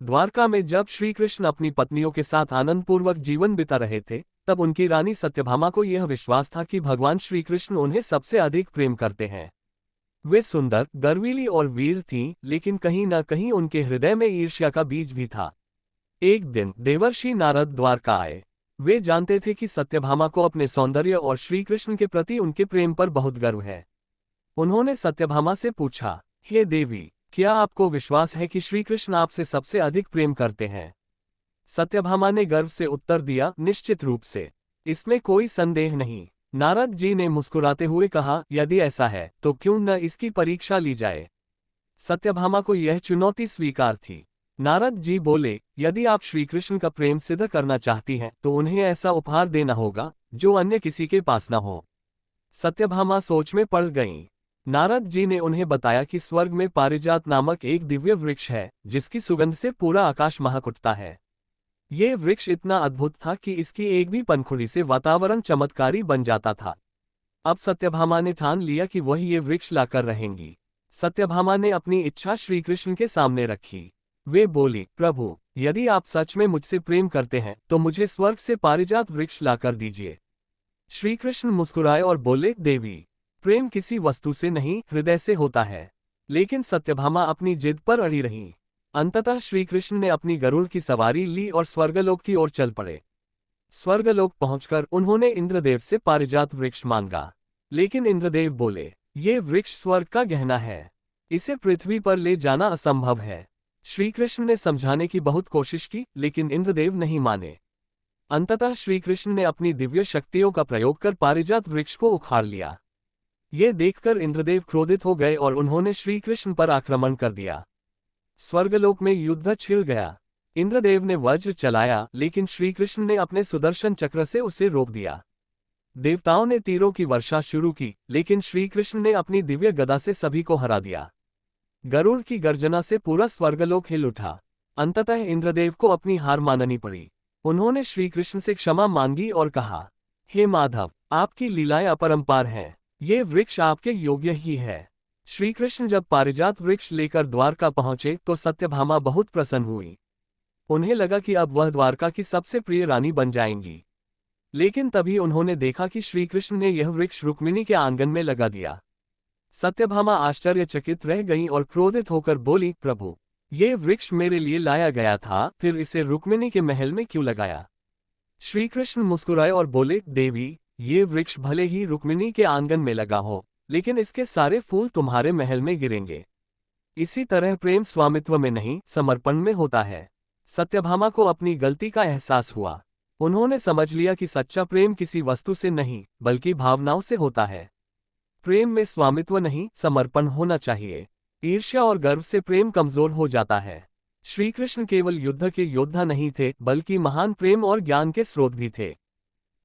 द्वारका में जब श्री कृष्ण अपनी पत्नियों के साथ आनंदपूर्वक जीवन बिता रहे थे, तब उनकी रानी सत्यभामा को यह विश्वास था कि भगवान श्री कृष्ण उन्हें सबसे अधिक प्रेम करते हैं। वे सुंदर, गर्वीली और वीर थीं, लेकिन कहीं न कहीं उनके हृदय में ईर्ष्या का बीज भी था। एक दिन देवर्षि नारद द्वारका आए। वे जानते थे कि सत्यभामा को अपने सौंदर्य और श्री कृष्ण के प्रति उनके प्रेम पर बहुत गर्व है। उन्होंने सत्यभामा से पूछा, हे देवी, क्या आपको विश्वास है कि श्री कृष्ण आपसे सबसे अधिक प्रेम करते हैं? सत्यभामा ने गर्व से उत्तर दिया, निश्चित रूप से, इसमें कोई संदेह नहीं। नारद जी ने मुस्कुराते हुए कहा, यदि ऐसा है तो क्यों न इसकी परीक्षा ली जाए। सत्यभामा को यह चुनौती स्वीकार थी। नारद जी बोले, यदि आप श्री कृष्ण का प्रेम सिद्ध करना चाहती हैं तो उन्हें ऐसा उपहार देना होगा जो अन्य किसी के पास न हो। सत्यभामा सोच में पड़ गईं। नारद जी ने उन्हें बताया कि स्वर्ग में पारिजात नामक एक दिव्य वृक्ष है जिसकी सुगंध से पूरा आकाश महक उठता है। ये वृक्ष इतना अद्भुत था कि इसकी एक भी पंखुड़ी से वातावरण चमत्कारी बन जाता था। अब सत्यभामा ने ठान लिया कि वह ये वृक्ष लाकर रहेंगी। सत्यभामा ने अपनी इच्छा श्री कृष्ण के सामने रखी। वे बोली, प्रभु, यदि आप सच में मुझसे प्रेम करते हैं तो मुझे स्वर्ग से पारिजात वृक्ष लाकर दीजिए। श्री कृष्ण मुस्कुराए और बोले, देवी, प्रेम किसी वस्तु से नहीं, हृदय से होता है। लेकिन सत्यभामा अपनी जिद पर अड़ी रही। अंततः श्री कृष्ण ने अपनी गरुड़ की सवारी ली और स्वर्गलोक की ओर चल पड़े। स्वर्गलोक पहुंचकर उन्होंने इंद्रदेव से पारिजात वृक्ष मांगा, लेकिन इंद्रदेव बोले, ये वृक्ष स्वर्ग का गहना है, इसे पृथ्वी पर ले जाना असंभव है। श्री कृष्ण ने समझाने की बहुत कोशिश की, लेकिन इंद्रदेव नहीं माने। अंततः श्री कृष्ण ने अपनी दिव्य शक्तियों का प्रयोग कर पारिजात वृक्ष को उखाड़ लिया। ये देखकर इंद्रदेव क्रोधित हो गए और उन्होंने श्री कृष्ण पर आक्रमण कर दिया। स्वर्गलोक में युद्ध छिड़ गया। इंद्रदेव ने वज्र चलाया, लेकिन श्री कृष्ण ने अपने सुदर्शन चक्र से उसे रोक दिया। देवताओं ने तीरों की वर्षा शुरू की, लेकिन श्री कृष्ण ने अपनी दिव्य गदा से सभी को हरा दिया। गरुड़ की गर्जना से पूरा स्वर्गलोक हिल उठा। अंततः इंद्रदेव को अपनी हार माननी पड़ी। उन्होंने श्री कृष्ण से क्षमा मांगी और कहा, हे माधव, आपकी लीलाएं अपरंपार हैं, ये वृक्ष आपके योग्य ही है। श्री कृष्ण जब पारिजात वृक्ष लेकर द्वारका पहुंचे तो सत्यभामा बहुत प्रसन्न हुई। उन्हें लगा कि अब वह द्वारका की सबसे प्रिय रानी बन जाएंगी। लेकिन तभी उन्होंने देखा कि श्री कृष्ण ने यह वृक्ष रुक्मिणी के आंगन में लगा दिया। सत्यभामा आश्चर्यचकित रह गईं और क्रोधित होकर बोली, प्रभु, ये वृक्ष मेरे लिए लाया गया था, फिर इसे रुक्मिणी के महल में क्यों लगाया? श्री कृष्ण मुस्कुराए और बोले, देवी, ये वृक्ष भले ही रुक्मिणी के आंगन में लगा हो, लेकिन इसके सारे फूल तुम्हारे महल में गिरेंगे। इसी तरह प्रेम स्वामित्व में नहीं, समर्पण में होता है। सत्यभामा को अपनी गलती का एहसास हुआ। उन्होंने समझ लिया कि सच्चा प्रेम किसी वस्तु से नहीं, बल्कि भावनाओं से होता है। प्रेम में स्वामित्व नहीं, समर्पण होना चाहिए। ईर्ष्या और गर्व से प्रेम कमजोर हो जाता है। श्री कृष्ण केवल युद्ध के योद्धा नहीं थे, बल्कि महान प्रेम और ज्ञान के स्रोत भी थे।